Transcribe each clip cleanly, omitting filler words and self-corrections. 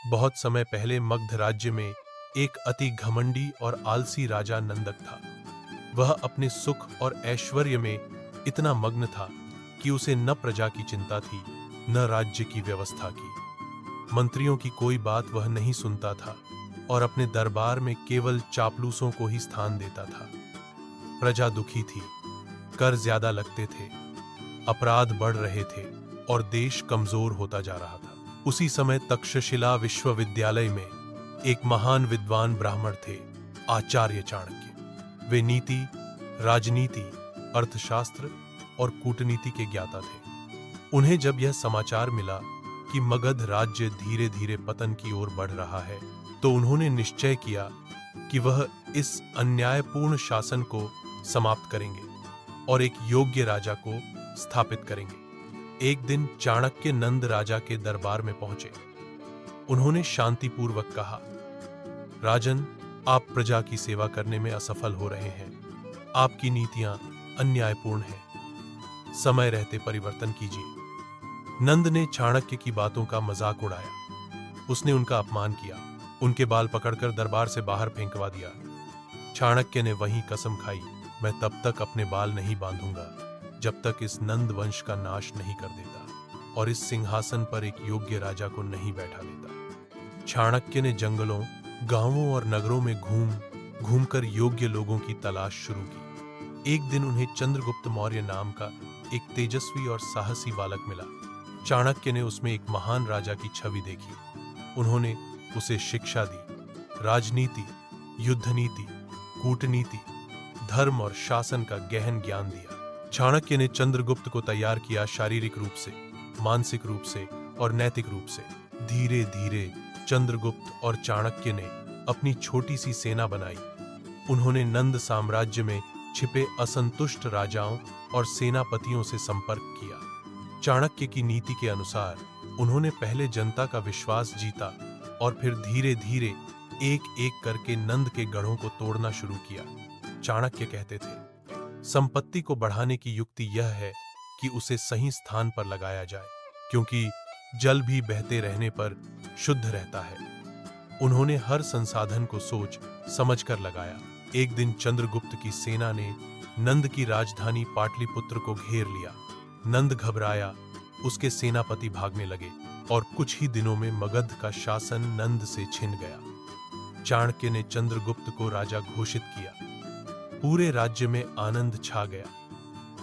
बहुत समय पहले मगध राज्य में एक अति घमंडी और आलसी राजा नंदक था। वह अपने सुख और ऐश्वर्य में इतना मग्न था कि उसे न प्रजा की चिंता थी, न राज्य की व्यवस्था की। मंत्रियों की कोई बात वह नहीं सुनता था और अपने दरबार में केवल चापलूसों को ही स्थान देता था। प्रजा दुखी थी, कर ज्यादा लगते थे, अपराध बढ़ रहे थे और देश कमजोर होता जा रहा था। उसी समय तक्षशिला विश्वविद्यालय में एक महान विद्वान ब्राह्मण थे, आचार्य चाणक्य। वे नीति, राजनीति, अर्थशास्त्र और कूटनीति के ज्ञाता थे। उन्हें जब यह समाचार मिला कि मगध राज्य धीरे धीरे पतन की ओर बढ़ रहा है, तो उन्होंने निश्चय किया कि वह इस अन्यायपूर्ण शासन को समाप्त करेंगे और एक योग्य राजा को स्थापित करेंगे। एक दिन चाणक्य नंद राजा के दरबार में पहुंचे। उन्होंने शांतिपूर्वक कहा, राजन, आप प्रजा की सेवा करने में असफल हो रहे हैं। आपकी नीतियां अन्यायपूर्ण हैं। समय रहते परिवर्तन कीजिए। नंद ने चाणक्य की बातों का मजाक उड़ाया। उसने उनका अपमान किया, उनके बाल पकड़कर दरबार से बाहर फेंकवा दिया। चाणक्य ने वहीं कसम खाई, मैं तब तक अपने बाल नहीं बांधूंगा जब तक इस नंद वंश का नाश नहीं कर देता और इस सिंहासन पर एक योग्य राजा को नहीं बैठा देता। चाणक्य ने जंगलों, गांवों और नगरों में घूम घूमकर योग्य लोगों की तलाश शुरू की। एक दिन उन्हें चंद्रगुप्त मौर्य नाम का एक तेजस्वी और साहसी बालक मिला। चाणक्य ने उसमें एक महान राजा की छवि देखी। उन्होंने उसे शिक्षा दी, राजनीति, युद्ध नीति, कूटनीति, धर्म और शासन का गहन ज्ञान दिया। चाणक्य ने चंद्रगुप्त को तैयार किया, शारीरिक रूप से, मानसिक रूप से और नैतिक रूप से। धीरे धीरे चंद्रगुप्त और चाणक्य ने अपनी छोटी सी सेना बनाई। उन्होंने नंद साम्राज्य में छिपे असंतुष्ट राजाओं और सेनापतियों से संपर्क किया। चाणक्य की नीति के अनुसार उन्होंने पहले जनता का विश्वास जीता और फिर धीरे धीरे एक एक करके नंद के गढ़ों को तोड़ना शुरू किया। चाणक्य कहते थे, संपत्ति को बढ़ाने की युक्ति यह है कि उसे सही स्थान पर लगाया जाए, क्योंकि जल भी बहते रहने पर शुद्ध रहता है। उन्होंने हर संसाधन को सोच समझकर लगाया। एक दिन चंद्रगुप्त की सेना ने नंद की राजधानी पाटलिपुत्र को घेर लिया। नंद घबराया, उसके सेनापति भागने लगे और कुछ ही दिनों में मगध का शासन नंद से छिन गया। चाणक्य ने चंद्रगुप्त को राजा घोषित किया। पूरे राज्य में आनंद छा गया।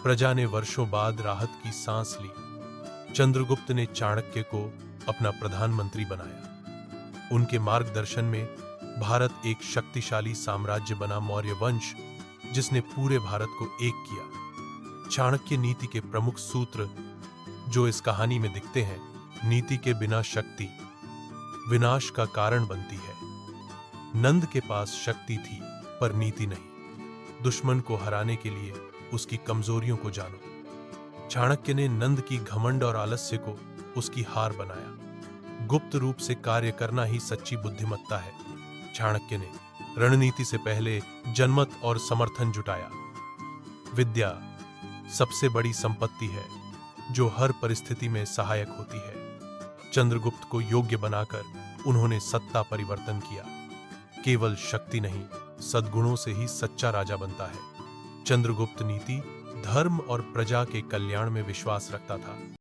प्रजा ने वर्षों बाद राहत की सांस ली। चंद्रगुप्त ने चाणक्य को अपना प्रधानमंत्री बनाया। उनके मार्गदर्शन में भारत एक शक्तिशाली साम्राज्य बना, मौर्य वंश, जिसने पूरे भारत को एक किया। चाणक्य नीति के प्रमुख सूत्र जो इस कहानी में दिखते हैं, नीति के बिना शक्ति विनाश का कारण बनती है। नंद के पास शक्ति थी पर नीति नहीं। दुश्मन को हराने के लिए उसकी कमजोरियों को जानो। चाणक्य ने नंद की घमंड और आलस्य को उसकी हार बनाया। गुप्त रूप से कार्य करना ही सच्ची बुद्धिमत्ता है। चाणक्य ने रणनीति से पहले जनमत और समर्थन जुटाया। विद्या सबसे बड़ी संपत्ति है जो हर परिस्थिति में सहायक होती है। चंद्रगुप्त को योग्य बनाकर उन्होंने सत्ता परिवर्तन किया। केवल शक्ति नहीं, सद्गुणों से ही सच्चा राजा बनता है। चंद्रगुप्त नीति, धर्म और प्रजा के कल्याण में विश्वास रखता था।